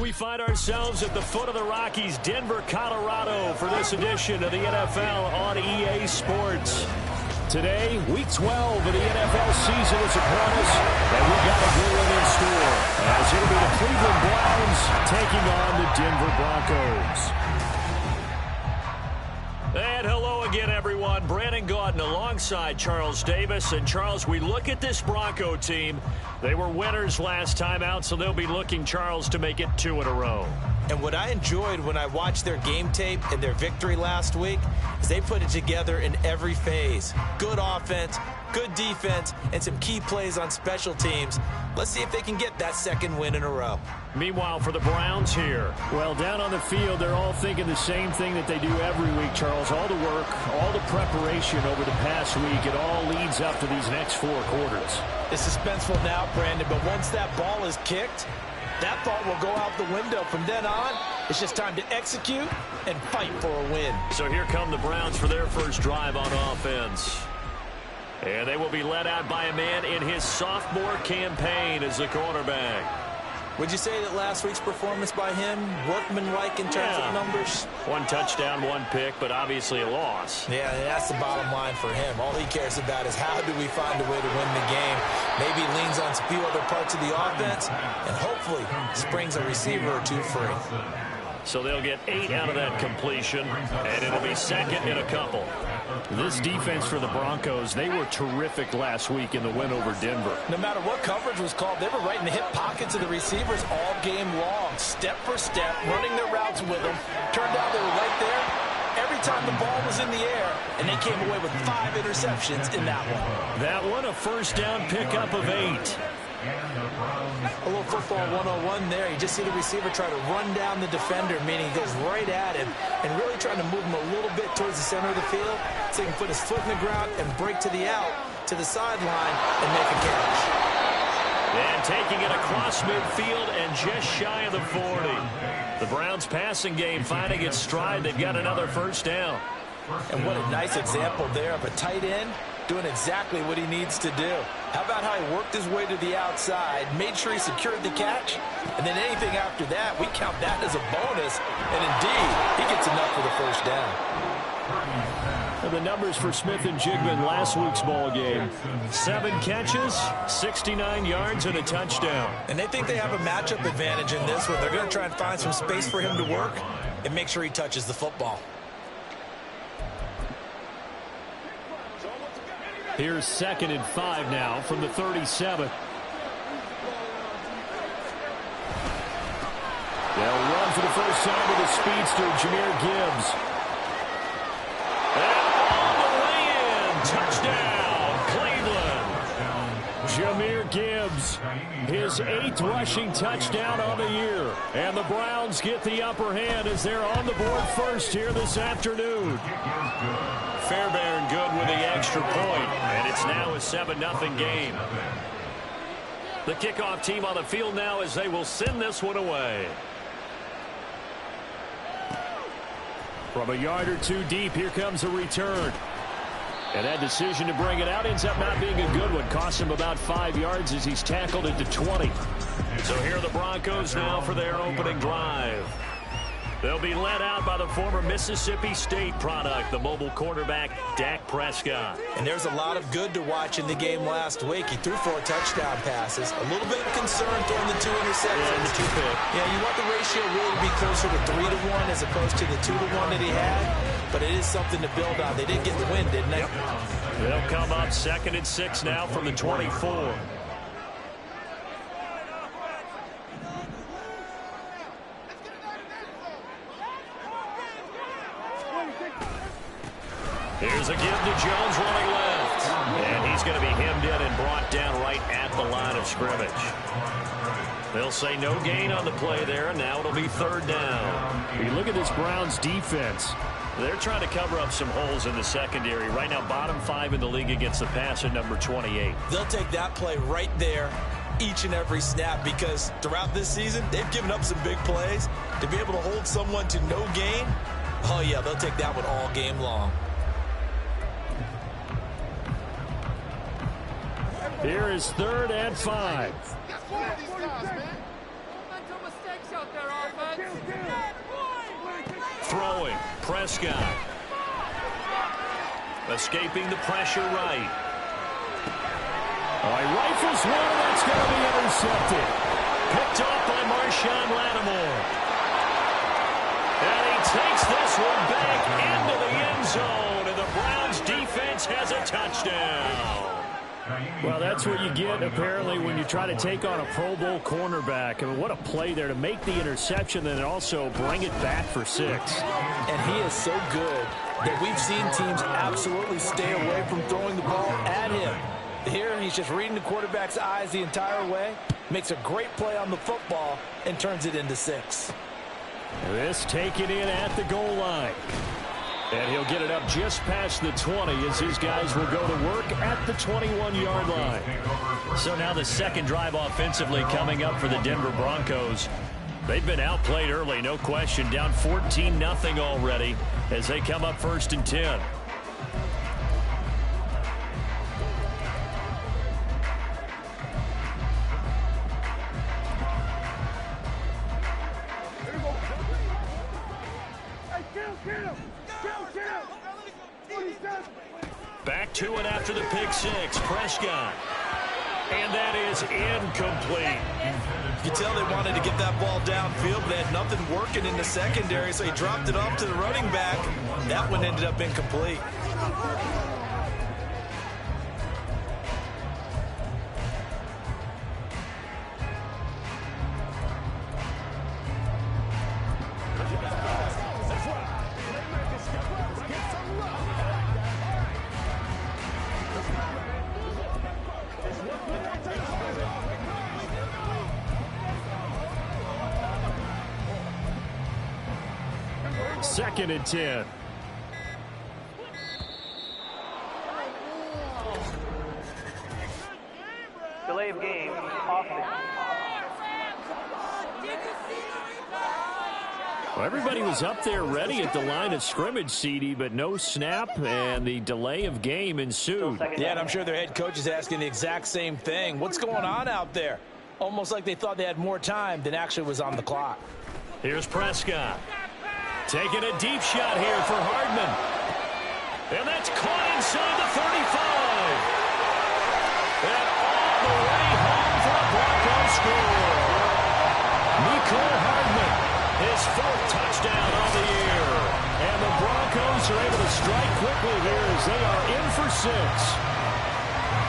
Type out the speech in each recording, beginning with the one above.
we find ourselves at the foot of the Rockies, Denver, Colorado, for this edition of the NFL on EA Sports. Today, Week 12 of the NFL season is upon us, and we got a good one in store, as it'll be the Cleveland Browns taking on the Denver Broncos. And hello again, everyone. Brandon Gaudin alongside Charles Davis. And, Charles, we look at this Bronco team. They were winners last time out, so they'll be looking, Charles, to make it 2 in a row. And what I enjoyed when I watched their game tape and their victory last week is they put it together in every phase. Good offense, good defense, and some key plays on special teams. Let's see if they can get that second win in a row. Meanwhile, for the Browns here, well, down on the field, they're all thinking the same thing that they do every week, Charles. All the work, all the preparation over the past week, it all leads up to these next 4 quarters. It's suspenseful now, Brandon, but once that ball is kicked, that thought will go out the window. From then on, it's just time to execute and fight for a win. So here come the Browns for their first drive on offense. And they will be led out by a man in his sophomore campaign as the quarterback. Would you say that last week's performance by him, workmanlike in terms of numbers? 1 touchdown, 1 pick, but obviously a loss. Yeah, that's the bottom line for him. All he cares about is how do we find a way to win the game. Maybe leans on a few other parts of the offense and hopefully springs a receiver or 2 free. So they'll get 8 out of that completion, and it'll be second in a couple. This defense for the Broncos, they were terrific last week in the win over Denver. No matter what coverage was called, they were right in the hip pockets of the receivers all game long, step for step, running their routes with them. Turned out they were right there every time the ball was in the air, and they came away with 5 interceptions in that one. That one, a first down pickup of 8. A little football 101 there. You just see the receiver try to run down the defender, meaning he goes right at him and really trying to move him a little bit towards the center of the field so he can put his foot in the ground and break to the out, to the sideline, and make a catch. And taking it across midfield and just shy of the 40. The Browns passing game finding its stride. They've got another first down. And what a nice example there of a tight end doing exactly what he needs to do. How about how he worked his way to the outside, made sure he secured the catch, and then anything after that, we count that as a bonus. And indeed, he gets enough for the first down. And the numbers for Smith and Jigman last week's ball game: 7 catches, 69 yards, and a touchdown. And they think they have a matchup advantage in this one. They're going to try and find some space for him to work and make sure he touches the football. Here's 2nd and 5 now from the 37. They'll run for the first time with the speedster, Jahmyr Gibbs. And all the way in. Touchdown, Cleveland. Jahmyr Gibbs, his 8th rushing touchdown on the year. And the Browns get the upper hand as they're on the board first here this afternoon. Fairbairn good with the extra point, and it's now a 7-0 game. The kickoff team on the field now as they will send this one away. From a yard or 2 deep, here comes a return. And that decision to bring it out ends up not being a good one. Costs him about 5 yards as he's tackled into 20. So here are the Broncos now for their opening drive. They'll be led out by the former Mississippi State product, the mobile quarterback, Dak Prescott. And there's a lot of good to watch in the game last week. He threw 4 touchdown passes. A little bit of concern throwing the 2 interceptions. Yeah, the 2 pick. Yeah, you want the ratio really to be closer to 3-1 as opposed to the 2-1 that he had. But it is something to build on. They did get the win, didn't they? Yep. They'll come up 2nd and 6 now from the 24. Here's a give to Jones running left. And he's going to be hemmed in and brought down right at the line of scrimmage. They'll say no gain on the play there, and now it'll be 3rd down. You look at this Browns defense. They're trying to cover up some holes in the secondary. Right now, bottom 5 in the league against the pass at number 28. They'll take that play right there each and every snap because throughout this season, they've given up some big plays. To be able to hold someone to no gain, oh, yeah, they'll take that one all game long. Here is 3rd and 5. Throwing, Prescott. Escaping the pressure right. He rifles one, and that's going to be intercepted. Picked off by Marshawn Lattimore. And he takes this one back into the end zone, and the Browns defense has a touchdown. Well, that's what you get, apparently, when you try to take on a Pro Bowl cornerback. I mean, what a play there to make the interception and also bring it back for 6. And he is so good that we've seen teams absolutely stay away from throwing the ball at him. Here, he's just reading the quarterback's eyes the entire way, makes a great play on the football, and turns it into 6. This taken in at the goal line. And he'll get it up just past the 20 as his guys will go to work at the 21-yard line. So now the second drive offensively coming up for the Denver Broncos. They've been outplayed early, no question, down 14-0 already as they come up 1st and 10. Back to it after the pick 6. Prescott. And that is incomplete. You can tell they wanted to get that ball downfield, but they had nothing working in the secondary, so he dropped it off to the running back. That one ended up incomplete. Second and 10. Delay of game. Offense. Well, everybody was up there ready at the line of scrimmage, CD, but no snap, and the delay of game ensued. Yeah, and I'm sure their head coach is asking the exact same thing. What's going on out there? Almost like they thought they had more time than actually was on the clock. Here's Prescott. Taking a deep shot here for Hardman. And that's caught inside the 35. And all the way home for a Broncos score. Nicole Hardman, his 4th touchdown of the year. And the Broncos are able to strike quickly here as they are in for 6.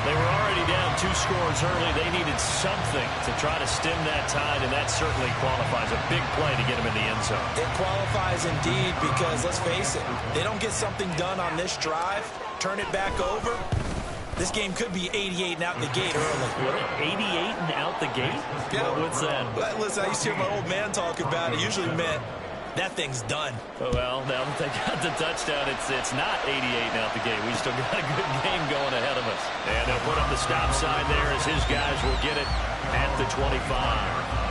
They were already down 2 scores early. They needed something to try to stem that tide, and that certainly qualifies. A big play to get them in the end zone. It qualifies indeed because, let's face it, they don't get something done on this drive, turn it back over. This game could be 88 and out the gate early. What, 88 and out the gate? Yeah. What's that? Listen, I used to hear my old man talk about it. Usually meant that thing's done. Well, now that they got the touchdown, it's not 88 and out the gate. We still got a good game going ahead of us. And they'll put up the stop sign there as his guys will get it at the 25.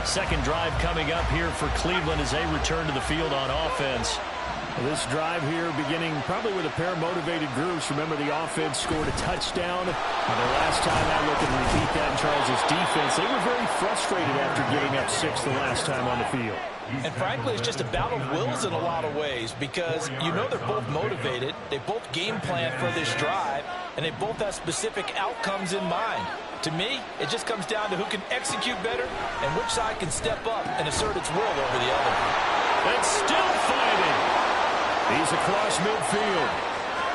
Second drive coming up here for Cleveland as they return to the field on offense. This drive here beginning probably with a pair of motivated groups. Remember, the offense scored a touchdown. And the last time I look and repeat that in Charles' defense, they were very frustrated after giving up 6 the last time on the field. And frankly, it's just a battle of wills in a lot of ways because you know they're both motivated. They both game plan for this drive, and they both have specific outcomes in mind. To me, it just comes down to who can execute better and which side can step up and assert its will over the other. And still fighting. He's across midfield.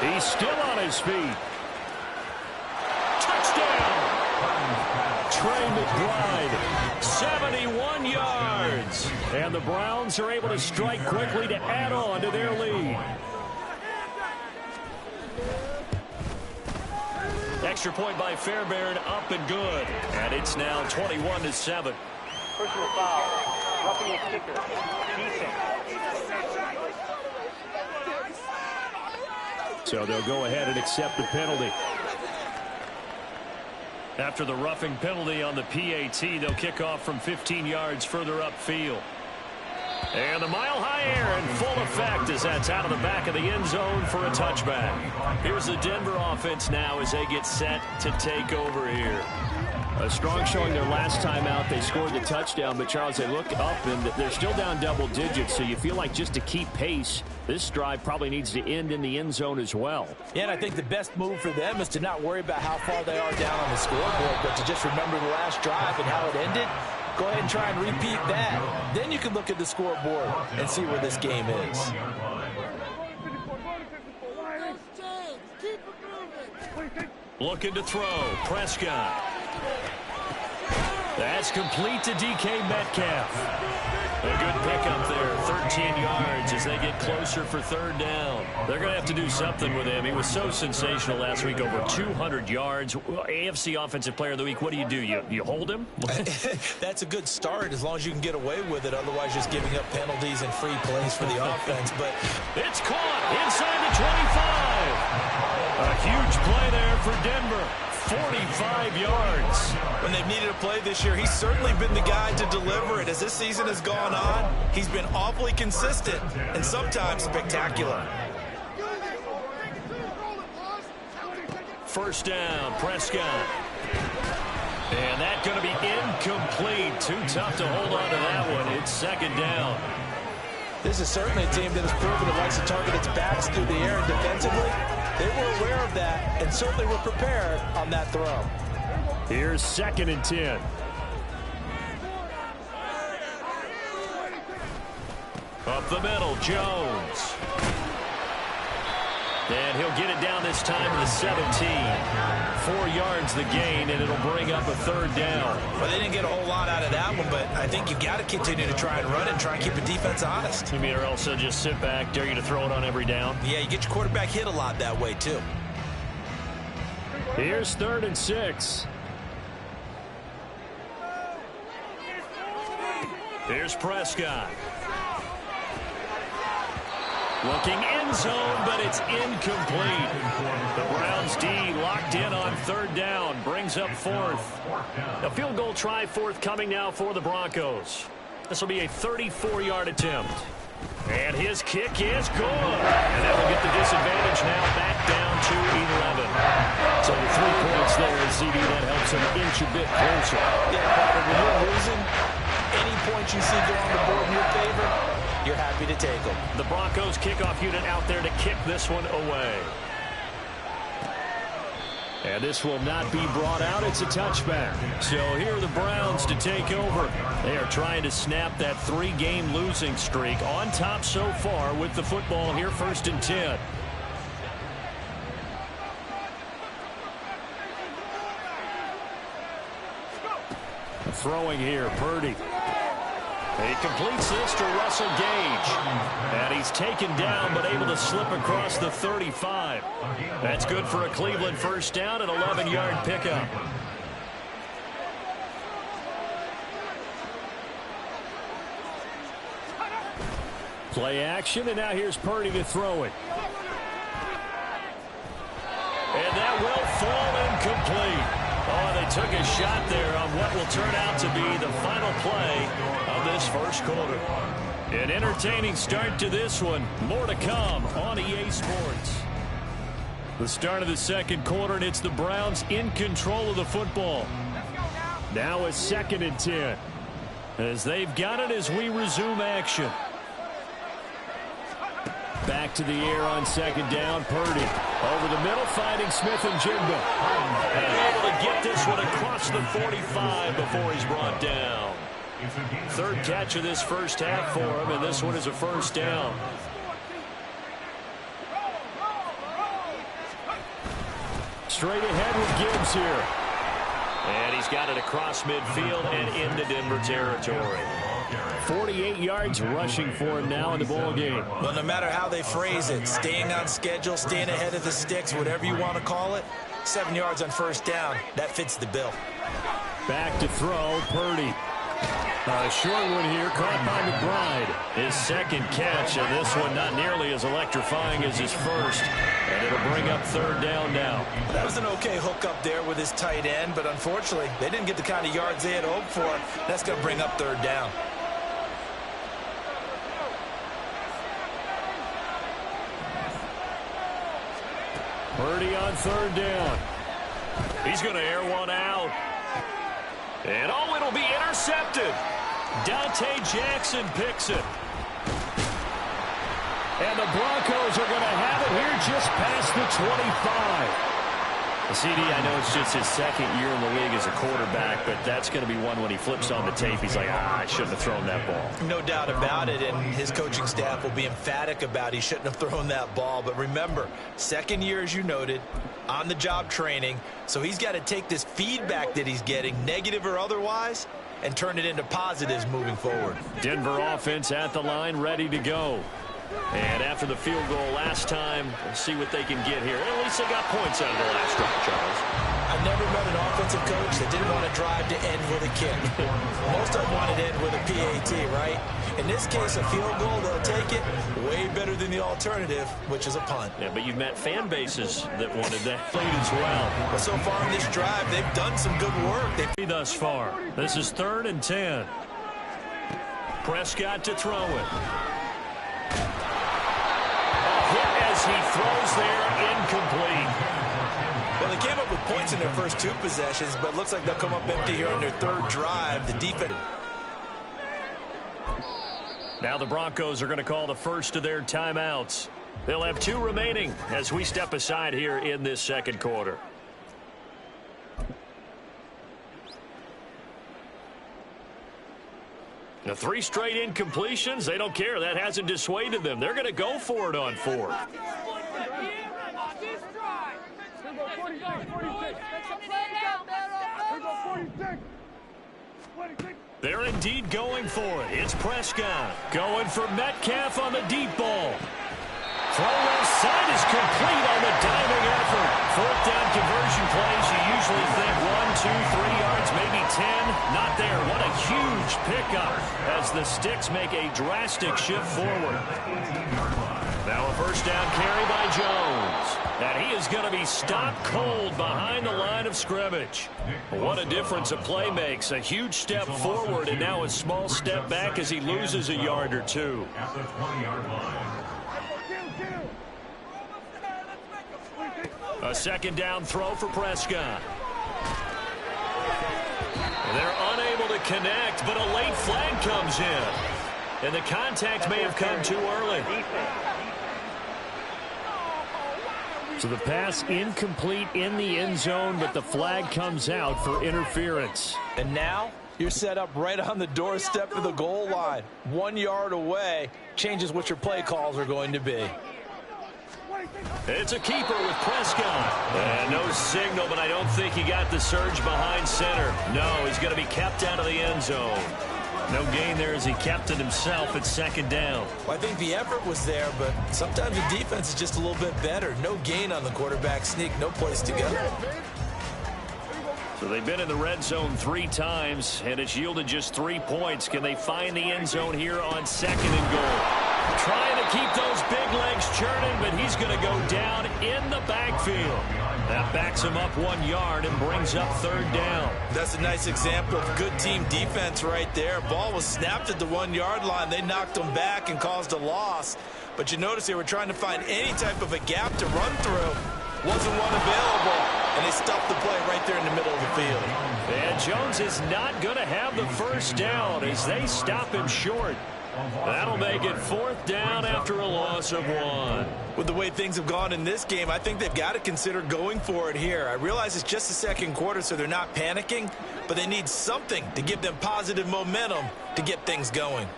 He's still on his feet. Touchdown! Trey McBride, 71 yards. And the Browns are able to strike quickly to add on to their lead. Extra point by Fairbairn, up and good. And it's now 21-7. Personal foul. Roughing the kicker. Defense. So they'll go ahead and accept the penalty. After the roughing penalty on the PAT, they'll kick off from 15 yards further upfield. And the mile-high air in full effect as that's out of the back of the end zone for a touchback. Here's the Denver offense now as they get set to take over here. A strong showing their last time out. They scored the touchdown, but Charles, they look up and they're still down double digits, so you feel like just to keep pace, this drive probably needs to end in the end zone as well. Yeah, and I think the best move for them is to not worry about how far they are down on the scoreboard, but to just remember the last drive and how it ended. Go ahead and try and repeat that. Then you can look at the scoreboard and see where this game is. Looking to throw. Prescott. That's complete to DK Metcalf. A good pickup there, 13 yards as they get closer for third down. They're going to have to do something with him. He was so sensational last week, over 200 yards. AFC Offensive Player of the Week, what do? You hold him? That's a good start as long as you can get away with it. Otherwise, just giving up penalties and free plays for the offense. But it's caught inside the 25. A huge play there for Denver. 45 yards. When they've needed a play this year, he's certainly been the guy to deliver it. As this season has gone on, he's been awfully consistent and sometimes spectacular. First down, Prescott. And that's going to be incomplete. Too tough to hold on to that one. It's second down. This is certainly a team that has proven it likes to target its backs through the air and defensively. They were aware of that and certainly were prepared on that throw. Here's 2nd and 10. Up the middle, Jones. And he'll get it down this time to the 17. 4 yards the gain, and it'll bring up a third down. Well, they didn't get a whole lot out of that one, but I think you've got to continue to try and run and try and keep the defense honest. You mean, or else they'll just sit back, dare you to throw it on every down? Yeah, you get your quarterback hit a lot that way, too. Here's 3rd and 6. Here's Prescott. Looking end zone, but it's incomplete. The Browns D locked in on 3rd down. Brings up 4th. A field goal try forthcoming now for the Broncos. This will be a 34-yard attempt. And his kick is good. And that will get the disadvantage now back down to 11. So the 3 points there, CD, that helps him inch a bit closer. Yeah, Potter, when you're losing, any points you see go on the board in your favor, you're happy to take them. The Broncos kickoff unit out there to kick this one away. And this will not be brought out. It's a touchback. So here are the Browns to take over. They are trying to snap that 3-game losing streak. On top so far with the football here, 1st and 10. Throwing here, Purdy. He completes this to Russell Gage. And he's taken down but able to slip across the 35. That's good for a Cleveland first down, an 11-yard pickup. Play action, and now here's Purdy to throw it. And that will fall incomplete. Oh, they took a shot there on what will turn out to be the final play of this first quarter. An entertaining start to this one. More to come on EA Sports. The start of the second quarter, and it's the Browns in control of the football. Now a 2nd and 10. As they've got it as we resume action. Back to the air on 2nd down, Purdy. Over the middle, finding Smith and Jigba. And able to get this one across the 45 before he's brought down. 3rd catch of this first half for him, and this one is a first down. Straight ahead with Gibbs here. And he's got it across midfield and into Denver territory. 48 yards rushing for him now in the ball game. Well, no matter how they phrase it, staying on schedule, staying ahead of the sticks, whatever you want to call it, 7 yards on first down, that fits the bill. Back to throw, Purdy. A short one here, caught by McBride. His 2nd catch, and this one not nearly as electrifying as his first. And it'll bring up 3rd down now. That was an okay hook up there with his tight end, but unfortunately, they didn't get the kind of yards they had hoped for. That's going to bring up 3rd down. Purdy on 3rd down. He's going to air one out. And oh, it'll be intercepted. Dante Jackson picks it. And the Broncos are going to have it here just past the 25. CD, I know it's just his second year in the league as a quarterback, but that's going to be one when he flips on the tape. He's like, I shouldn't have thrown that ball. No doubt about it, and his coaching staff will be emphatic about he shouldn't have thrown that ball. But remember, second year, as you noted, on-the-job training, so he's got to take this feedback that he's getting, negative or otherwise, and turn it into positives moving forward. Denver offense at the line, ready to go. And after the field goal last time, we'll see what they can get here. At least they got points out of the last drive, Charles. I've never met an offensive coach that didn't want to drive to end with a kick. Most of them wanted to end with a PAT, right? In this case, a field goal, they'll take it. Way better than the alternative, which is a punt. Yeah, but you've met fan bases that wanted that played as well. But so far in this drive, they've done some good work. Thus far, this is 3rd and 10. Prescott to throw it. As he throws there, incomplete. Well, they came up with points in their first 2 possessions, but it looks like they'll come up empty here on their 3rd drive. The defense. Now the Broncos are going to call the first of their timeouts. They'll have 2 remaining as we step aside here in this second quarter. The 3 straight incompletions, they don't care. That hasn't dissuaded them. They're going to go for it on 4th. They're indeed going for it. It's Prescott going for Metcalf on the deep ball. Throw left side is complete on the diving effort. 4th down conversion plays. You usually think 1, 2, 3 yards, maybe 10. Not there. What a huge pickup as the Sticks make a drastic shift forward. Now a first down carry by Jones. And he is going to be stopped cold behind the line of scrimmage. What a difference a play makes. A huge step forward and now a small step back as he loses a yard or 2. A second down throw for Prescott. They're unable to connect, but a late flag comes in. And the contact may have come too early. So the pass incomplete in the end zone, but the flag comes out for interference. And now you're set up right on the doorstep of the goal line. 1 yard away changes what your play calls are going to be. It's a keeper with Prescott. And no signal, but I don't think he got the surge behind center. No, he's going to be kept out of the end zone. No gain there as he kept it himself at second down. Well, I think the effort was there, but sometimes the defense is just a little bit better. No gain on the quarterback sneak, no place to go. So they've been in the red zone 3 times, and it's yielded just 3 points. Can they find the end zone here on 2nd and goal? Trying to keep those big legs churning, but he's going to go down in the backfield. That backs him up 1 yard and brings up 3rd down. That's a nice example of good team defense right there. Ball was snapped at the 1 yard line. They knocked him back and caused a loss. But you notice they were trying to find any type of a gap to run through. Wasn't one available, and they stopped the play right there in the middle of the field. And Jones is not going to have the first down as they stop him short. That'll make it 4th down after a loss of 1. With the way things have gone in this game, I think they've got to consider going for it here. I realize it's just the second quarter, so they're not panicking, but they need something to give them positive momentum to get things going.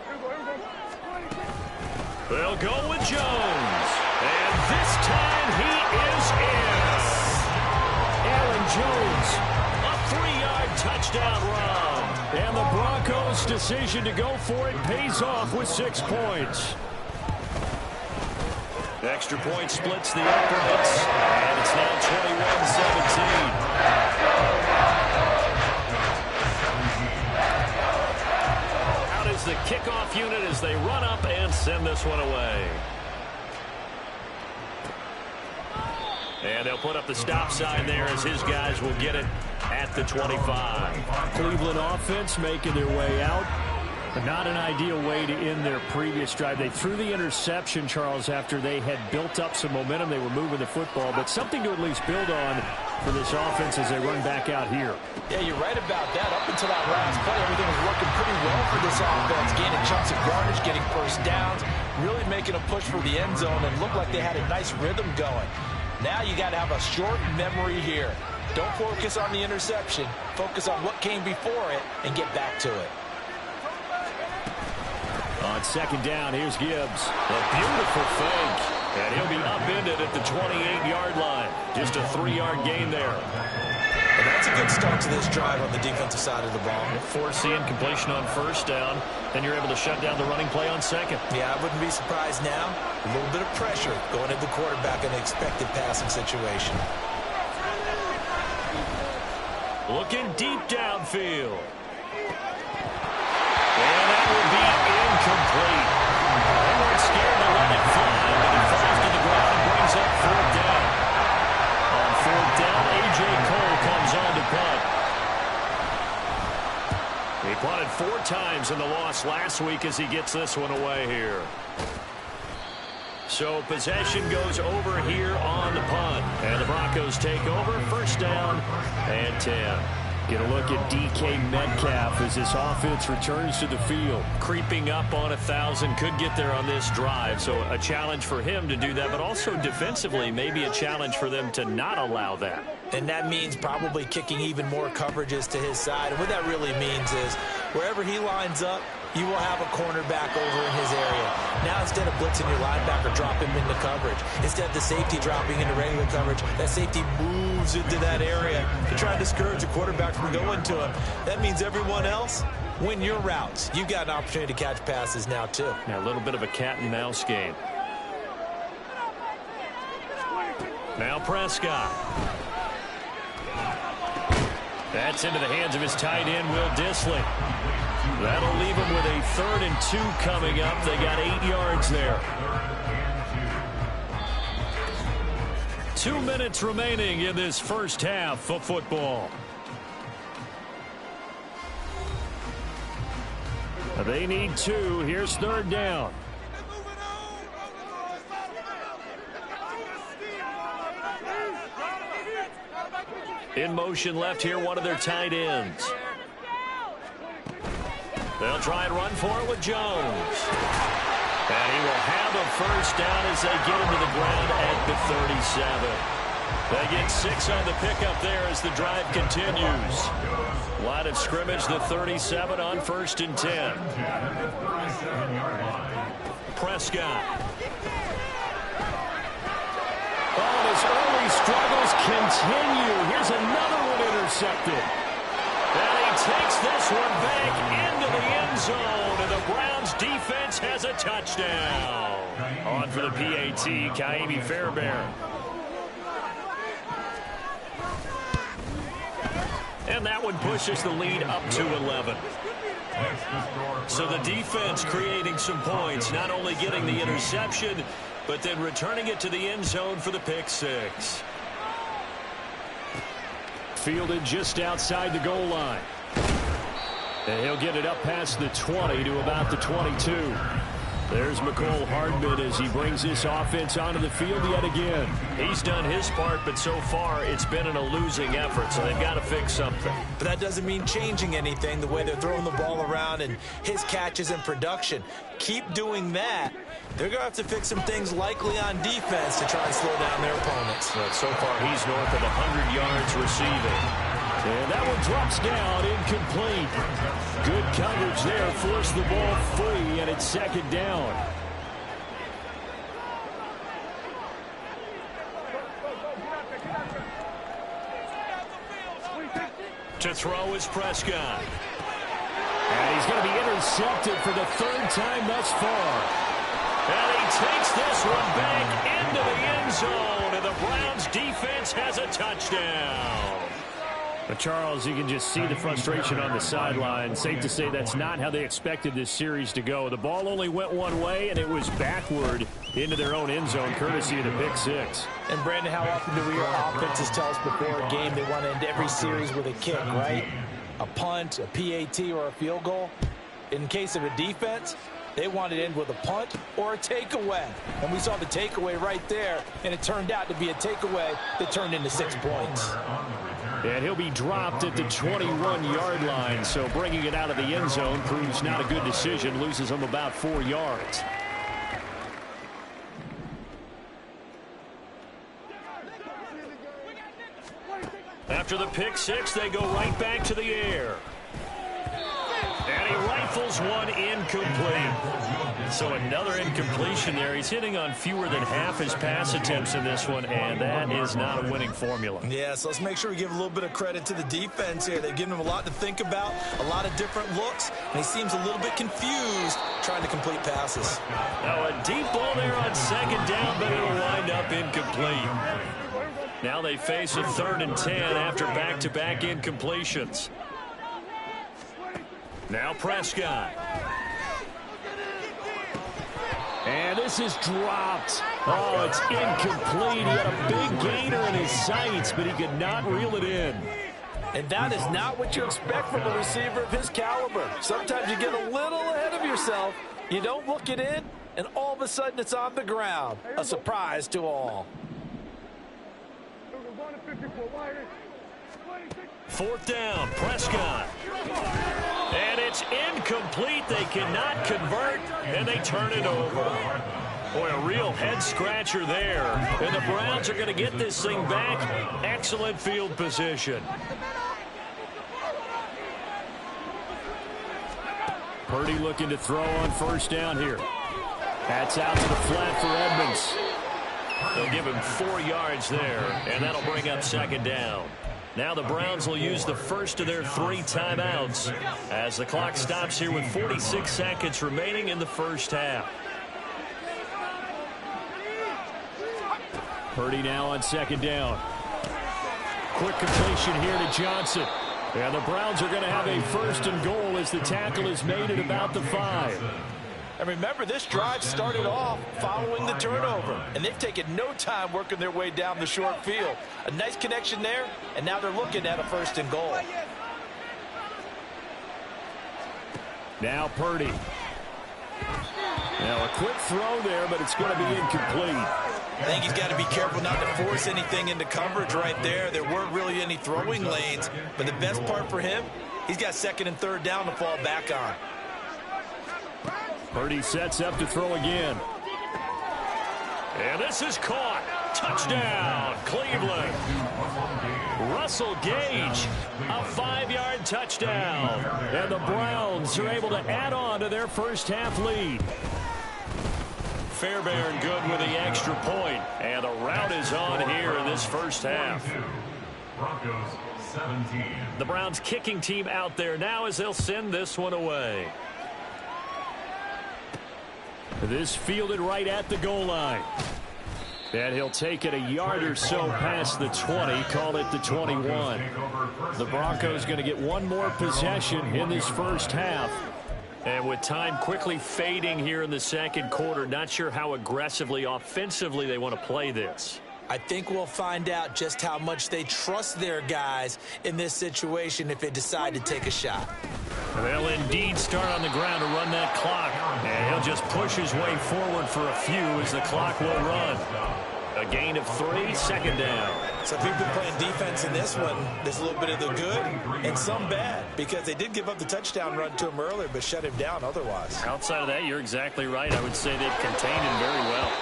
They'll go with Jones. And this time he is in. Aaron Jones, a 3-yard touchdown run. And the Broncos' decision to go for it pays off with 6 points. The extra point splits the uprights, and it's now 21-17. Out is the kickoff unit as they run up and send this one away. And they'll put up the stop sign there as his guys will get it at the 25. Cleveland offense making their way out. But not an ideal way to end their previous drive. They threw the interception, Charles, after they had built up some momentum. They were moving the football, but something to at least build on for this offense as they run back out here. Yeah, you're right about that. Up until that last play, everything was working pretty well for this offense. Gaining chunks of yardage, getting first downs, really making a push for the end zone, and looked like they had a nice rhythm going. Now you got to have a short memory here. Don't focus on the interception. Focus on what came before it and get back to it. On second down, here's Gibbs. A beautiful fake. And he'll be upended at the 28-yard line. Just a 3-yard gain there. And that's a good start to this drive on the defensive side of the ball. Force the incompletion on first down. Then you're able to shut down the running play on second. Yeah, I wouldn't be surprised now. A little bit of pressure going at the quarterback in an expected passing situation. Looking deep downfield. And that will be incomplete. They weren't scared to let it fly, but it falls to the ground and brings up fourth down. On fourth down, A.J. Cole comes on to punt. He punted 4 times in the loss last week as he gets this one away here. So possession goes over here on the punt. And the Broncos take over. First down and 10. Get a look at DK Metcalf as this offense returns to the field. Creeping up on 1,000. Could get there on this drive. So a challenge for him to do that. But also defensively, maybe a challenge for them to not allow that. And that means probably kicking even more coverages to his side. And what that really means is wherever he lines up, you will have a cornerback over in his area. Now instead of blitzing your linebacker, drop him into coverage. Instead of the safety dropping into regular coverage, that safety moves into that area to try and discourage the quarterback from going to him. That means everyone else, win your routes. You've got an opportunity to catch passes now too. Yeah, a little bit of a cat and mouse game. Now Prescott. That's into the hands of his tight end, Will Dissly. That'll leave him with a 3rd and 2 coming up. They got 8 yards there. 2 minutes remaining in this first half of football. They need 2. Here's 3rd down. In motion left here, one of their tight ends. They'll try and run for it with Jones. And he will have a first down as they get him to the ground at the 37. They get 6 on the pickup there as the drive continues. Line of scrimmage, the 37 on 1st and 10. Prescott. Oh, his early struggles continue. Here's another one intercepted. And he takes this one back into the end zone, and the Browns defense has a touchdown. On for the PAT, Kaimi Fairbairn. And that one pushes the lead up to 11. So the defense creating some points, not only getting the interception, but then returning it to the end zone for the pick 6. Fielded just outside the goal line. And he'll get it up past the 20 to about the 22. There's McCole Hardman as he brings this offense onto the field yet again. He's done his part, but so far it's been in a losing effort, so they've got to fix something. But that doesn't mean changing anything, the way they're throwing the ball around and his catches and production. Keep doing that. They're going to have to fix some things likely on defense to try and slow down their opponents. But so far he's north of 100 yards receiving. And that one drops down, incomplete. Good coverage there, forced the ball free, and it's 2nd down. To throw is Prescott. And he's going to be intercepted for the 3rd time thus far. And he takes this one back into the end zone, and the Browns defense has a touchdown. But Charles, you can just see the frustration on the sideline. Safe to say that's not how they expected this series to go. The ball only went one way, and it was backward into their own end zone, courtesy of the pick 6. And, Brandon, how often do we hear offenses tell us before a game they want to end every series with a kick, right? A punt, a PAT, or a field goal. In case of a defense, They wanted to end with a punt or a takeaway. And we saw the takeaway right there, and it turned out to be a takeaway that turned into 6 points. And he'll be dropped at the 21-yard line, so bringing it out of the end zone proves not a good decision, loses him about 4 yards. After the pick six, they go right back to the air. And he rifles one incomplete. So another incompletion there. He's hitting on fewer than half his pass attempts in this one, and that is not a winning formula. Yeah, so let's make sure we give a little bit of credit to the defense here. They've given him a lot to think about, a lot of different looks, and he seems a little bit confused trying to complete passes. Now a deep ball there on second down, but it'll wind up incomplete. Now they face a 3rd and 10 after back-to-back incompletions. Now Prescott. And this is dropped. Oh, it's incomplete. He had a big gainer in his sights, but he could not reel it in. And that is not what you expect from a receiver of his caliber. Sometimes you get a little ahead of yourself. You don't look it in, and all of a sudden it's on the ground. A surprise to all. 4th down, Prescott. And it's incomplete. They cannot convert, and they turn it over. Boy, a real head-scratcher there. And the Browns are going to get this thing back. Excellent field position. Purdy looking to throw on 1st down here. That's out to the flat for Edmonds. They'll give him 4 yards there, and that'll bring up 2nd down. Now the Browns will use the first of their 3 timeouts as the clock stops here with 46 seconds remaining in the first half. Purdy now on 2nd down. Quick completion here to Johnson. And the Browns are going to have a 1st and goal as the tackle is made at about the 5. And remember, this drive started off following the turnover, and they've taken no time working their way down the short field. A nice connection there, and now they're looking at a 1st and goal. Now Purdy. Now a quick throw there, but it's going to be incomplete. I think he's got to be careful not to force anything into coverage right there. There weren't really any throwing lanes, but the best part for him, he's got 2nd and 3rd down to fall back on. Purdy sets up to throw again. And this is caught. Touchdown, Cleveland. Russell Gage, a 5-yard touchdown. And the Browns are able to add on to their first half lead. Fairbairn good with the extra point. And the rout is on here in this first half. The Browns kicking team out there now as they'll send this one away. This fielded right at the goal line. And he'll take it a yard or so past the 20, call it the 21. The Broncos going to get one more possession in this first half. And with time quickly fading here in the second quarter, not sure how aggressively, offensively they want to play this. I think we'll find out just how much they trust their guys in this situation if they decide to take a shot. They'll indeed start on the ground to run that clock. And he'll just push his way forward for a few as the clock will run. A gain of 3, 2nd down. So people playing defense in this one, there's a little bit of the good and some bad because they did give up the touchdown run to him earlier but shut him down otherwise. Outside of that, you're exactly right. I would say they've contained him very well.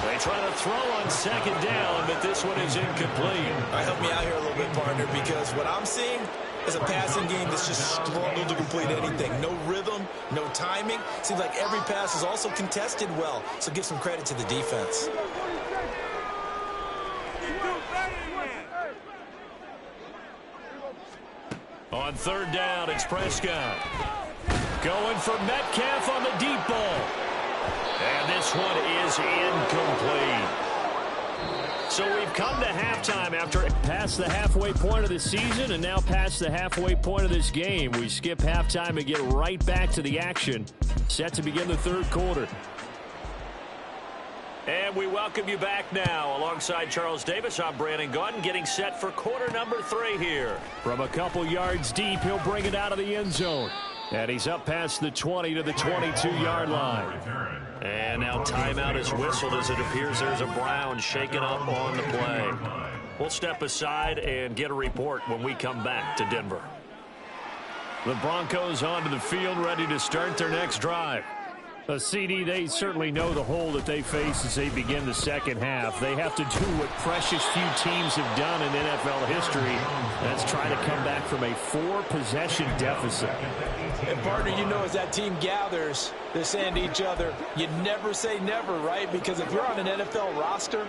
They try to throw on 2nd down, but this one is incomplete. Help me out here a little bit, partner, because what I'm seeing is a passing game that's just struggled to complete anything. No rhythm, no timing. Seems like every pass is also contested well, so give some credit to the defense. On 3rd down, it's Prescott. Going for Metcalf on the deep ball. And this one is incomplete. So we've come to halftime after past the halfway point of the season and now past the halfway point of this game. We skip halftime and get right back to the action. Set to begin the 3rd quarter. And we welcome you back now. Alongside Charles Davis, I'm Brandon Gaudin, getting set for quarter number 3 here. From a couple yards deep, he'll bring it out of the end zone. And he's up past the 20 to the 22-yard line. And now timeout is whistled as it appears there's a Brown shaken up on the play. We'll step aside and get a report when we come back to Denver. The Broncos onto the field, ready to start their next drive. A CD, they certainly know the hole that they face as they begin the second half. They have to do what precious few teams have done in NFL history. That's try to come back from a 4-possession deficit. And partner, you know, as that team gathers, they're saying to each other, you never say never, right? Because if you're on an NFL roster,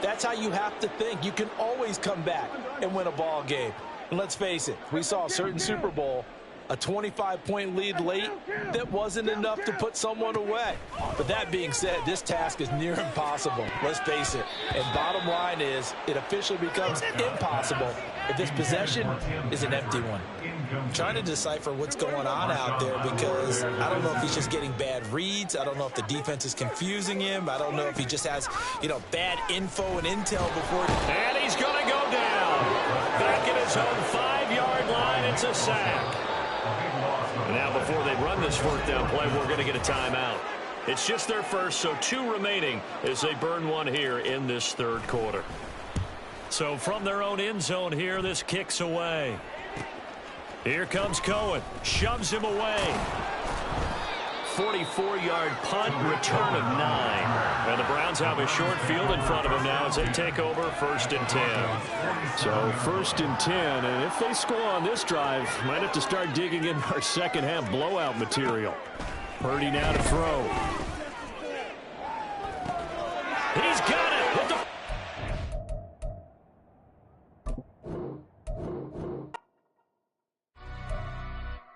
that's how you have to think. You can always come back and win a ball game. And let's face it, we saw a certain Super Bowl, a 25-point lead late, that wasn't enough to put someone away. But that being said, this task is near impossible. Let's face it. And bottom line is, it officially becomes impossible if this possession is an empty one. I'm trying to decipher what's going on out there because I don't know if he's just getting bad reads. I don't know if the defense is confusing him. I don't know if he just has, bad info and intel before. And he's going to go down. Back at his own 5-yard line, it's a sack. Now, before they run this fourth down play, we're going to get a timeout. It's just their first, so 2 remaining as they burn one here in this third quarter. So from their own end zone here, this kicks away. Here comes Cohen. Shoves him away. 44-yard punt, return of 9. And the Browns have a short field in front of them now as they take over 1st and 10. So 1st and 10, and if they score on this drive, might have to start digging in our second half blowout material. Purdy now to throw.